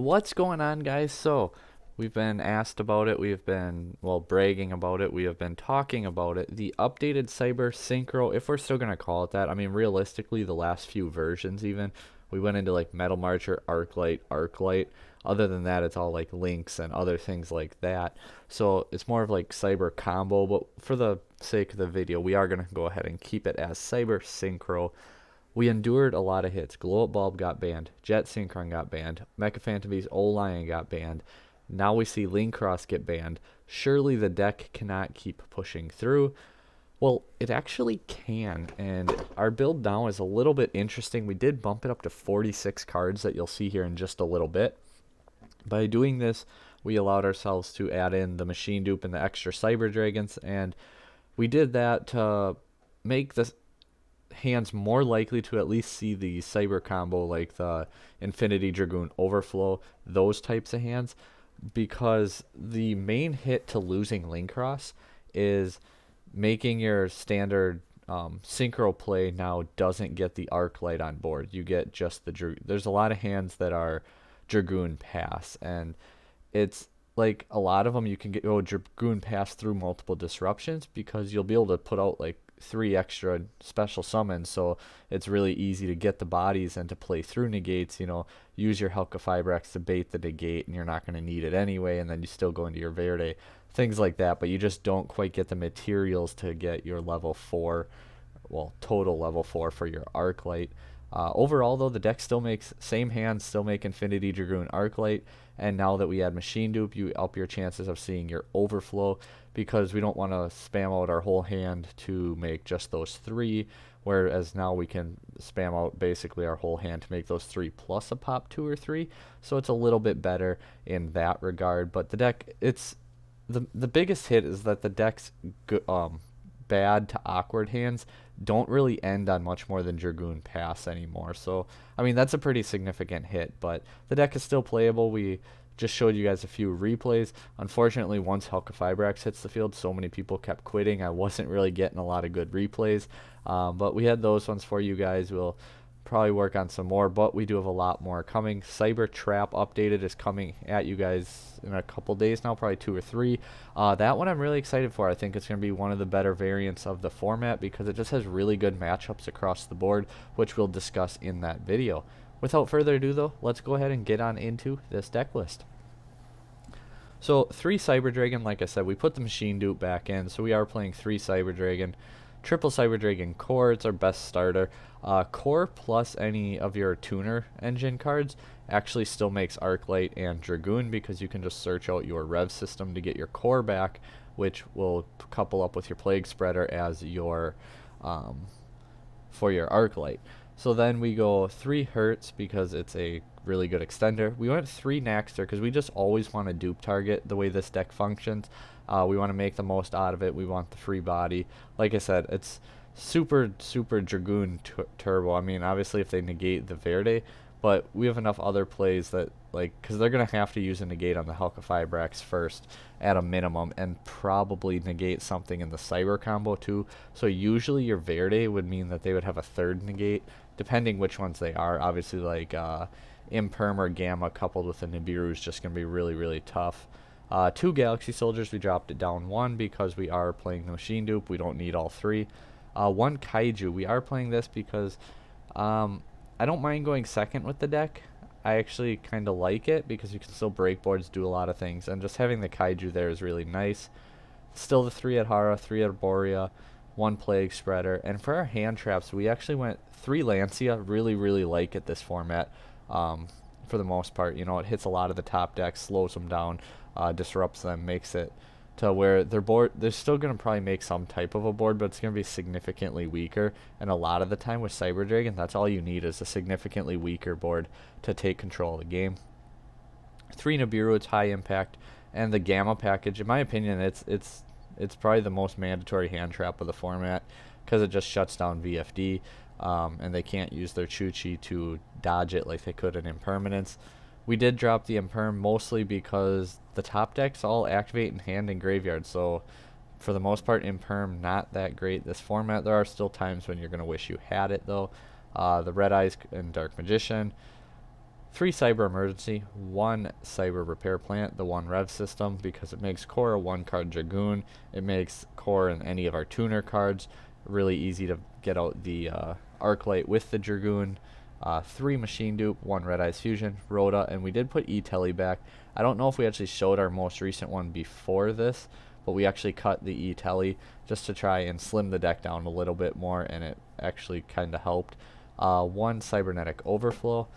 What's going on, guys? So, we've been asked about it, we've been, well, bragging about it, we have been talking about it. The updated Cyber Synchro, if we're still going to call it that. I mean, realistically, the last few versions, even, we went into like Metal Marcher, Arclight. Other than that, it's all like links and other things like that. So, it's more of like Cyber Combo, but for the sake of the video, we are going to go ahead and keep it as Cyber Synchro. We endured a lot of hits. Glow Up Bulb got banned. Jet Synchron got banned. Mecha Phantom Beast O-Lion got banned. Now we see Link Cross get banned. Surely the deck cannot keep pushing through. Well, it actually can, and our build now is a little bit interesting. We did bump it up to 46 cards that you'll see here in just a little bit. By doing this, we allowed ourselves to add in the Machine Dupe and the extra Cyber Dragons, and we did that to make the hands more likely to at least see the cyber combo, like the Infinity Dragoon Overflow, those types of hands, because the main hit to losing Link Cross is making your standard synchro play now doesn't get the arc light on board. You get just the there's a lot of hands that are Dragoon Pass, and it's like a lot of them you can go Dragoon Pass through multiple disruptions because you'll be able to put out like 3 extra special summons, so it's really easy to get the bodies and to play through negates. Use your Helka Fibrax to bait the negate, and you're not going to need it anyway, and then you still go into your Verde, things like that, but you just don't quite get the materials to get your level 4, well, total level 4 for your Arclight. Overall, though, the deck still makes, same hands still make Infinity Dragoon Arclight, and now that we add Machine Dupe, you up your chances of seeing your Overflow, because we don't want to spam out our whole hand to make just those 3, whereas now we can spam out basically our whole hand to make those 3 plus a pop 2 or 3, so it's a little bit better in that regard. But the deck, it's the biggest hit is that the deck's bad to awkward hands don't really end on much more than Dragoon Pass anymore. So, I mean, that's a pretty significant hit, but the deck is still playable. We just showed you guys a few replays. Unfortunately, once Helka Fibrax hits the field, so many people kept quitting. I wasn't really getting a lot of good replays, but we had those ones for you guys. We'll probably work on some more, but we do have a lot more coming. Cyber Trap Updated is coming at you guys in a couple days now, probably 2 or 3. That one I'm really excited for. I think it's going to be one of the better variants of the format because it just has really good matchups across the board, which we'll discuss in that video. Without further ado, though, let's go ahead and get on into this deck list. So 3 Cyber Dragon, like I said, we put the Machine Dupe back in, so we are playing 3 Cyber Dragon. Triple Cyber Dragon Core, it's our best starter. Core plus any of your tuner engine cards actually still makes Arclight and Dragoon, because you can just search out your Rev system to get your Core back, which will couple up with your Plague Spreader as your for your Arclight. So then we go 3 Hertz because it's a really good extender. We went 3 Naxter because we just always want to dupe target the way this deck functions. We want to make the most out of it. We want the free body. Like I said, it's super Dragoon turbo. I mean, obviously if they negate the Verde, but we have enough other plays that, like, because they're going to have to use a negate on the Helka Fibrax first at a minimum, and probably negate something in the Cyber combo too. So usually your Verde would mean that they would have a 3rd negate, depending which ones they are. Obviously, like Imperm or Gamma coupled with a Nibiru is just going to be really tough. 2 Galaxy Soldiers, we dropped it down 1 because we are playing the Machine Dupe. We don't need all 3. 1 Kaiju, we are playing this because I don't mind going second with the deck. I actually kind of like it because you can still break boards, do a lot of things, and just having the Kaiju there is really nice. Still the 3 at Hara, 3 at Borea, 1 Plague Spreader, and for our hand traps, we actually went 3 Lancia. Really like it, this format. For the most part, it hits a lot of the top decks, slows them down, disrupts them, makes it to where their board, they're still going to probably make some type of a board, but it's going to be significantly weaker. And a lot of the time with Cyber Dragon, that's all you need is a significantly weaker board to take control of the game. 3 Nibiru, it's high impact, and the Gamma package, in my opinion, it's probably the most mandatory hand trap of the format because it just shuts down VFD, and they can't use their Chuchi to dodge it like they could in Impermanence. We did drop the Imperm mostly because the top decks all activate in hand and graveyard, so for the most part, Imperm not that great this format. There are still times when you're going to wish you had it, though. The Red Eyes and Dark Magician. 3 Cyber Emergency, 1 Cyber Repair Plant, the 1 Rev system, because it makes core a 1 card Dragoon. It makes core in any of our tuner cards. Really easy to get out the Arclight with the Dragoon. 3 Machine Dupe, 1 Red Eyes Fusion, Rhoda, and we did put E-Telly back. I don't know if we actually showed our most recent one before this, but we actually cut the E-Telly just to try and slim the deck down a little bit more, and it actually kind of helped. 1 Cybernetic Overflow.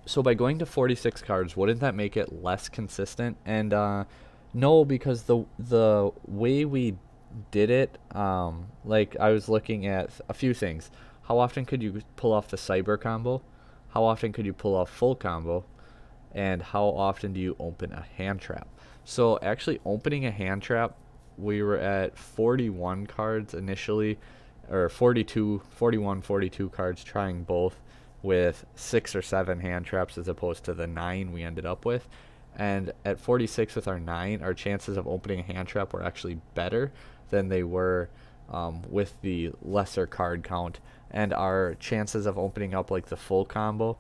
So by going to 46 cards, wouldn't that make it less consistent? And no, because the way we did it, like I was looking at a few things. How often could you pull off the Cyber combo? How often could you pull off full combo? And how often do you open a hand trap? So actually opening a hand trap, we were at 41 cards initially, or 42, 41, 42 cards trying both, with 6 or 7 hand traps as opposed to the 9 we ended up with. And at 46 with our 9, our chances of opening a hand trap were actually better than they were with the lesser card count. And our chances of opening up like the full combo,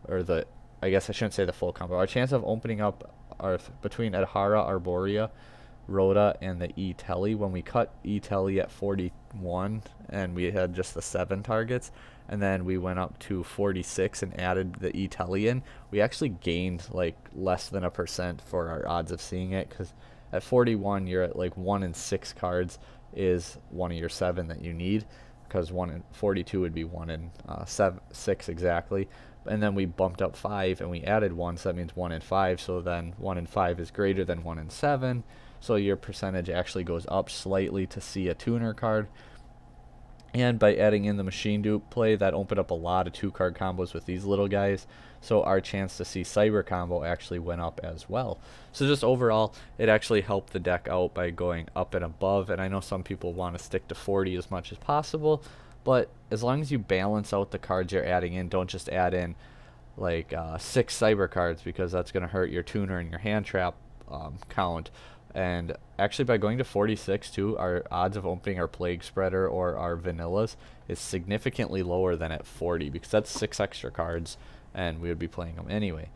or the, I guess I shouldn't say the full combo, our chance of opening up our between Adhara, Arborea, Rhoda, and the E-Telly, when we cut E-Telly at 41 and we had just the 7 targets, and then we went up to 46 and added the E-Telly in, we actually gained like less than 1% for our odds of seeing it, because at 41 you're at like 1 in 6 cards is one of your 7 that you need, because 1 in 42 would be 1 in 6 exactly. And then we bumped up 5 and we added 1, so that means 1 in 5, so then 1 in 5 is greater than 1 in 7, so your percentage actually goes up slightly to see a tuner card. And by adding in the Machine Dupe play, that opened up a lot of 2-card combos with these little guys, so our chance to see Cyber combo actually went up as well. So just overall, it actually helped the deck out by going up and above, and I know some people want to stick to 40 as much as possible, but as long as you balance out the cards you're adding in, don't just add in like 6 Cyber cards, because that's going to hurt your tuner and your hand trap count. And actually by going to 46 too, our odds of opening our Plague Spreader or our Vanillas is significantly lower than at 40, because that's 6 extra cards and we would be playing them anyway.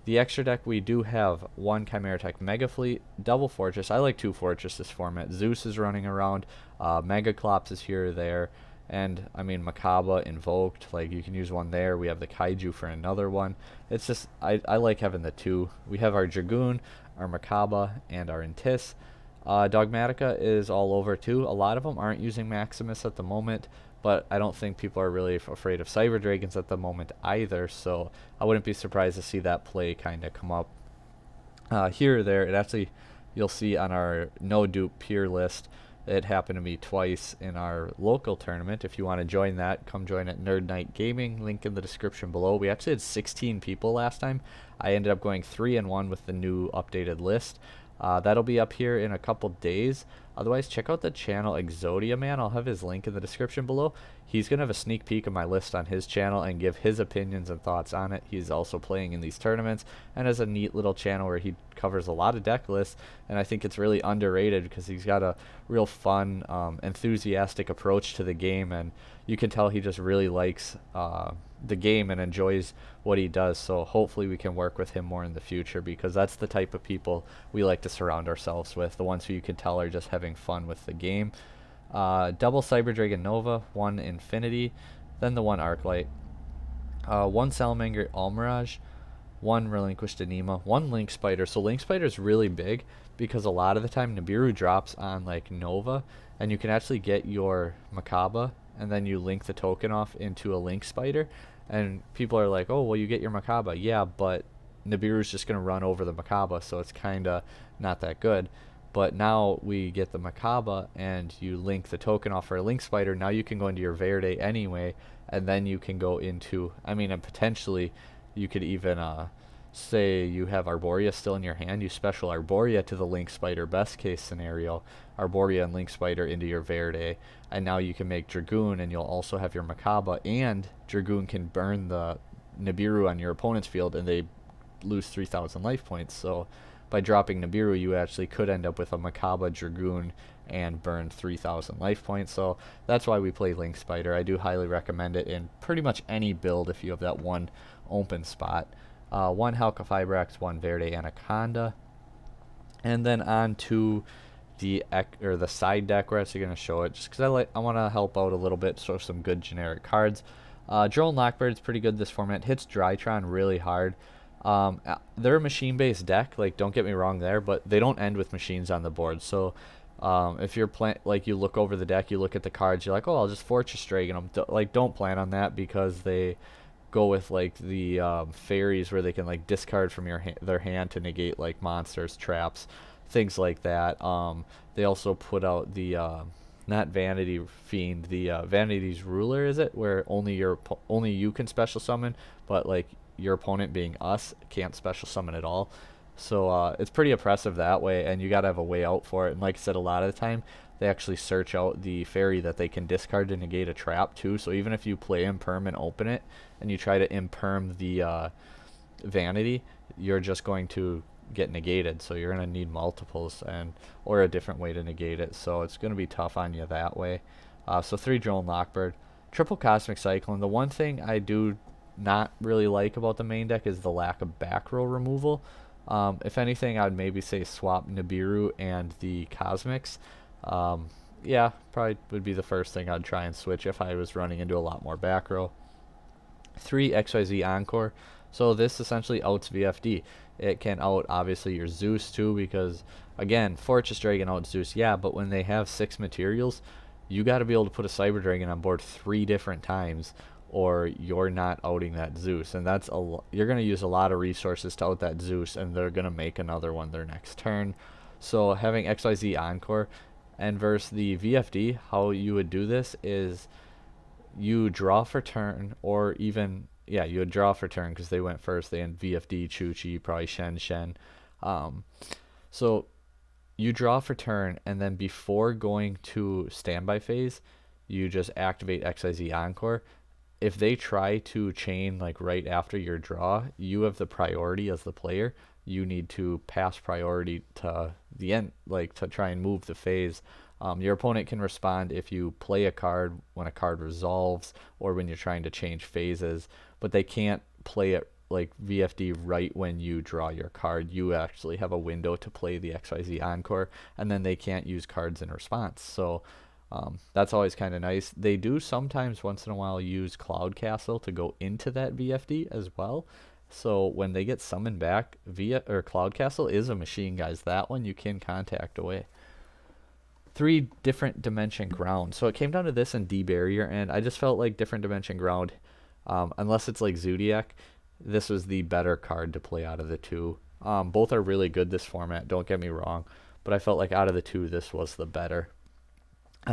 The extra deck, we do have 1 Chimera Tech Mega Fleet, double Fortress. I like 2 Fortress this format. Zeus is running around, Megaclops is here or there, and I mean Makaba invoked, like you can use 1 there. We have the Kaiju for another one. It's just I like having the 2. We have our Dragoon, our Makaba, and our Intis. Dogmatica is all over too. A lot of them aren't using Maximus at the moment, but I don't think people are really afraid of Cyber Dragons at the moment either, so I wouldn't be surprised to see that play kind of come up here or there. It actually, you'll see on our no dupe peer list, it happened to me twice in our local tournament. If you want to join that, come join at Nerd Night Gaming, link in the description below. We actually had 16 people last time. I ended up going 3-1 with the new updated list. That'll be up here in a couple days. Otherwise, check out the channel Exodia Man. I'll have his link in the description below. He's going to have a sneak peek of my list on his channel and give his opinions and thoughts on it. He's also playing in these tournaments and has a neat little channel where he covers a lot of deck lists, and I think it's really underrated because he's got a real fun, enthusiastic approach to the game, and you can tell he just really likes the game and enjoys what he does. So hopefully we can work with him more in the future, because that's the type of people we like to surround ourselves with, the ones who you can tell are just having fun with the game. Double Cyber Dragon Nova, 1 Infinity, then the 1 Arclight, 1 Salamander Almirage, 1 Relinquished Anima, 1 Link Spider. So Link Spider is really big because a lot of the time Nibiru drops on like Nova, and you can actually get your Makaba and then you link the token off into a Link Spider, and people are like, oh well, you get your Makaba. Yeah, but Nibiru's just going to run over the Makaba, so it's kind of not that good. But now we get the Makaba and you link the token off for a Link Spider. Now you can go into your Verde anyway, and then you can go into, I mean, and potentially you could even say you have Arborea still in your hand, you special Arborea to the Link Spider, best case scenario, Arborea and Link Spider into your Verde, and now you can make Dragoon, and you'll also have your Makaba, and Dragoon can burn the Nibiru on your opponent's field and they lose 3,000 life points. So by dropping Nibiru, you actually could end up with a Makaba Dragoon and burn 3,000 life points. So that's why we play Link Spider. I do highly recommend it in pretty much any build if you have that one open spot. One Halqifibrax, one Verde Anaconda, and then on to the side deck. We're actually going to show it just because I want to help out a little bit, show some good generic cards. Drone Lockbird's pretty good this format. Hits Drytron really hard. They're a machine-based deck. Like, don't get me wrong there, but they don't end with machines on the board. So if you're you look over the deck, you look at the cards, you're like, oh, I'll just Fortress Dragon them. Don't plan on that, because they go with like the fairies where they can like discard from their hand to negate like monsters, traps, things like that. They also put out the not Vanity Fiend, the Vanity's Ruler, is it, where only you can special summon, but like your opponent, being us, can't special summon at all. So it's pretty oppressive that way, and you gotta have a way out for it. And like I said, a lot of the time they actually search out the fairy that they can discard to negate a trap too. So even if you play Imperm and open it, and you try to Imperm the Vanity, you're just going to get negated. So you're gonna need multiples or a different way to negate it. So it's gonna be tough on you that way. So 3 Drone Lockbird, triple Cosmic Cyclone. The one thing I do not really like about the main deck is the lack of back row removal. If anything, I'd maybe say swap Nibiru and the Cosmics. Yeah, probably would be the first thing I'd try and switch if I was running into a lot more back row. 3 XYZ Encore. So this essentially outs VFD. It can out obviously your Zeus too, because again, Fortress Dragon outs Zeus, yeah, but when they have 6 materials, you got to be able to put a Cyber Dragon on board 3 different times, or you're not outing that Zeus, and that's you're going to use a lot of resources to out that Zeus, and they're going to make another one their next turn. So having XYZ Encore, and versus the VFD, how you would do this is you draw for turn, or even, yeah, you would draw for turn because they went first. They had VFD, Chu-Chi, probably Shen. So you draw for turn, and then before going to standby phase, you just activate XYZ Encore. If they try to chain like right after your draw, you have the priority as the player. You need to pass priority to the end, like to try and move the phase. Your opponent can respond if you play a card when a card resolves, or when you're trying to change phases, but they can't play it like VFD right when you draw your card. You actually have a window to play the XYZ Encore, and then they can't use cards in response. So that's always kind of nice. They do sometimes once in a while use Cloud Castle to go into that VFD as well. So when they get summoned back, Cloud Castle is a machine, guys. That one you can contact away. 3 Different Dimension Ground. So it came down to this and D-Barrier, and I just felt like Different Dimension Ground, unless it's like Zodiac, this was the better card to play out of the 2. Both are really good this format, don't get me wrong, but I felt like out of the 2, this was the better.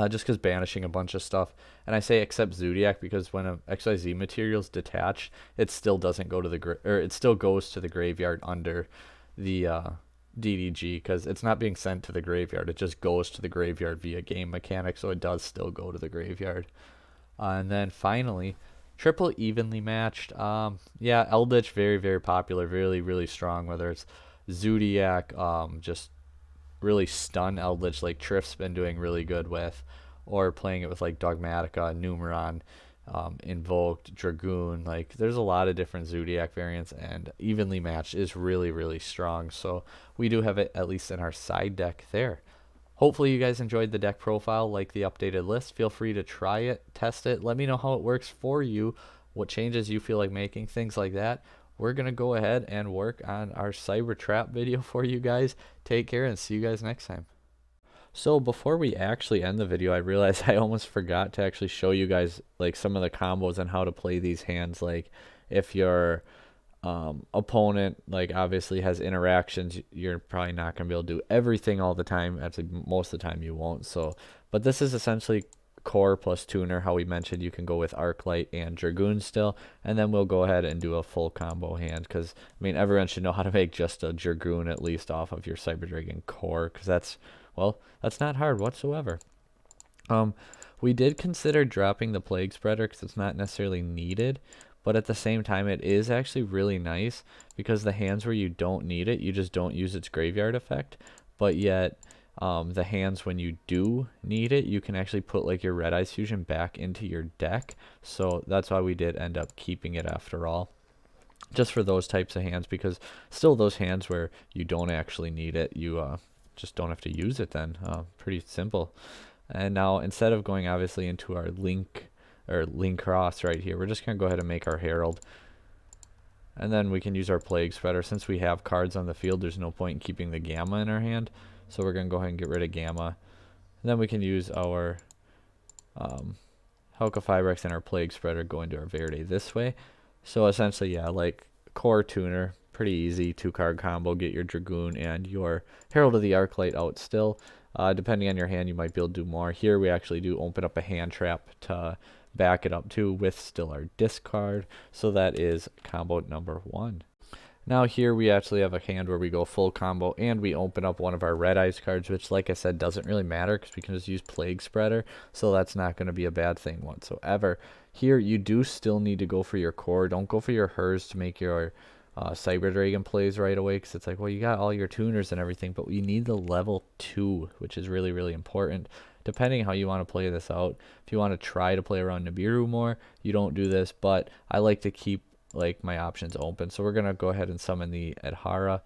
Just because banishing a bunch of stuff, and I say except Zodiac because when a XYZ material's detached, it still doesn't go to the it still goes to the graveyard under the DDG, because it's not being sent to the graveyard. It just goes to the graveyard via game mechanic, so it does still go to the graveyard. And then finally, triple Evenly Matched. Yeah, Eldritch, very, very popular, really, really strong, whether it's Zodiac, just really stun Eldritch like Triff's been doing really good with, or playing it with like Dogmatica, Numeron, Invoked, Dragoon. Like there's a lot of different Zodiac variants, and Evenly Matched is really, really strong. So we do have it at least in our side deck there. Hopefully you guys enjoyed the deck profile, like the updated list. Feel free to try it, test it, let me know how it works for you, what changes you feel like making, things like that. We're going to go ahead and work on our Cyber Trap video for you guys. Take care and see you guys next time. So before we actually end the video, I realized I almost forgot to actually show you guys like some of the combos and how to play these hands. Like if your opponent like obviously has interactions, you're probably not going to be able to do everything all the time. Actually, most of the time you won't. So, but this is essentially core plus tuner. How we mentioned, you can go with Arclight and Dragoon still, and then we'll go ahead and do a full combo hand, because I mean everyone should know how to make just a Dragoon at least off of your Cyber Dragon core, because that's not hard whatsoever. We did consider dropping the Plague Spreader because it's not necessarily needed, but at the same time it is actually really nice, because the hands where you don't need it, you just don't use its graveyard effect, but yet the hands when you do need it, you can actually put like your Red Eyes Fusion back into your deck. So that's why we did end up keeping it after all. just for those types of hands, because still those hands where you don't actually need it, you just don't have to use it then. Pretty simple. And now instead of going obviously into our link cross right here, we're just going to go ahead and make our herald. And then we can use our plague spreader. Since we have cards on the field, there's no point in keeping the gamma in our hand. So we're going to go ahead and get rid of gamma. And then we can use our Helca and our plague spreader, go into our Verde this way. So essentially, yeah, like core tuner, pretty easy 2-card combo. Get your Dragoon and your Herald of the Arclight out still. Depending on your hand, you might be able to do more. Here we actually do open up a hand trap to back it up too, with still our discard. So that is combo number 1. Now here we actually have a hand where we go full combo and we open up one of our red eyes cards, which like I said doesn't really matter because we can just use plague spreader, so that's not going to be a bad thing whatsoever. Here you do still need to go for your core. Don't go for your hers to make your Cyber Dragon plays right away, because it's like, well, you got all your tuners and everything, but you need the level 2, which is really, really important. Depending how you want to play this out, if you want to try to play around Nibiru more, you don't do this, but I like to keep like my options open. So we're going to go ahead and summon the Adhara,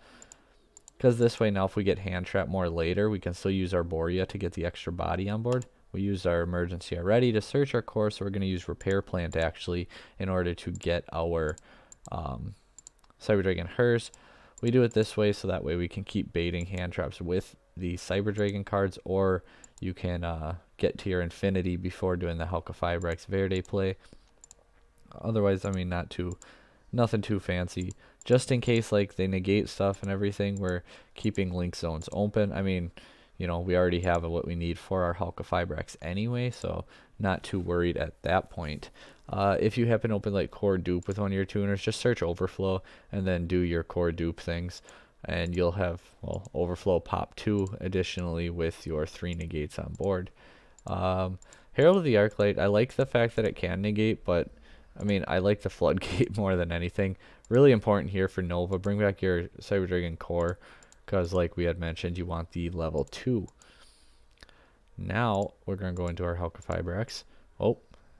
because this way now if we get hand trap more later, we can still use our Borea to get the extra body on board. We used our emergency already to search our core, so we're going to use repair plant actually in order to get our Cyber Dragon hers. We do it this way so that way we can keep baiting hand traps with the Cyber Dragon cards, or you can get to your infinity before doing the Helca Fibrex Verde play. Otherwise, I mean, nothing too fancy. Just in case like they negate stuff and everything, we're keeping link zones open. I mean, you know, we already have what we need for our Helca Fibrex anyway, so not too worried at that point. If you happen to open like core dupe with one of your tuners, just search overflow and then do your core dupe things, and you'll have, well, overflow pop 2 additionally with your 3 negates on board. Herald of the Arclight, I like the fact that it can negate, but I mean, I like the floodgate more than anything. Really important here for Nova. Bring back your Cyber Dragon core, because like we had mentioned, you want the level 2. Now we're going to go into our Helca Fibrex. Oh,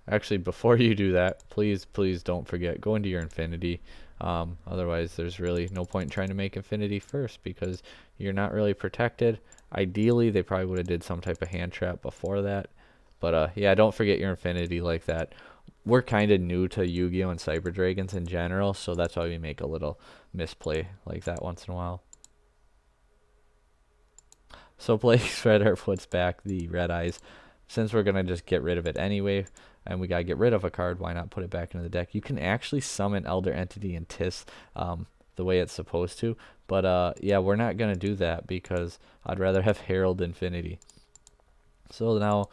actually, before you do that, please don't forget, go into your infinity. Otherwise, there's really no point in trying to make infinity first, because you're not really protected. Ideally, they probably would have did some type of hand trap before that. But yeah, don't forget your infinity like that. We're kind of new to Yu-Gi-Oh! And Cyber Dragons in general, so that's why we make a little misplay like that once in a while. So Plague Spreader puts back the red eyes. Since we're going to just get rid of it anyway, and we got to get rid of a card, why not put it back into the deck? You can actually summon Elder Entity and Tis the way it's supposed to, but yeah, we're not going to do that because I'd rather have Herald Infinity. So now,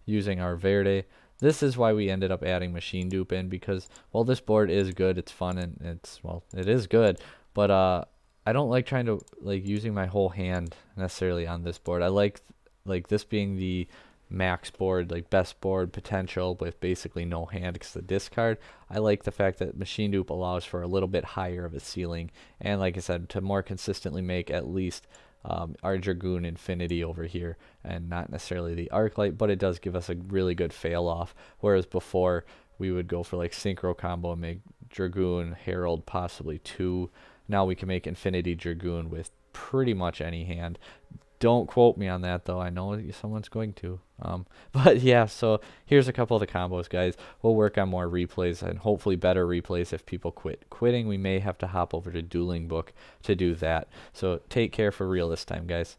using our Verde, this is why we ended up adding Machine Dupe in, because while this board is good, it's fun, and it's, well, it is good, but I don't like trying to using my whole hand necessarily on this board. I like this being the max board, like best board potential with basically no hand because the discard. I like the fact that Machine Dupe allows for a little bit higher of a ceiling, and like I said, to more consistently make at least our Dragoon Infinity over here, and not necessarily the Arclight, but it does give us a really good fail off, whereas before we would go for like Synchro combo and make Dragoon, Herald, possibly 2. Now we can make Infinity Dragoon with pretty much any hand. Don't quote me on that, though. I know someone's going to. But yeah, so here's a couple of the combos, guys. We'll work on more replays, and hopefully better replays if people quit quitting. We may have to hop over to Dueling Book to do that. So take care for real this time, guys.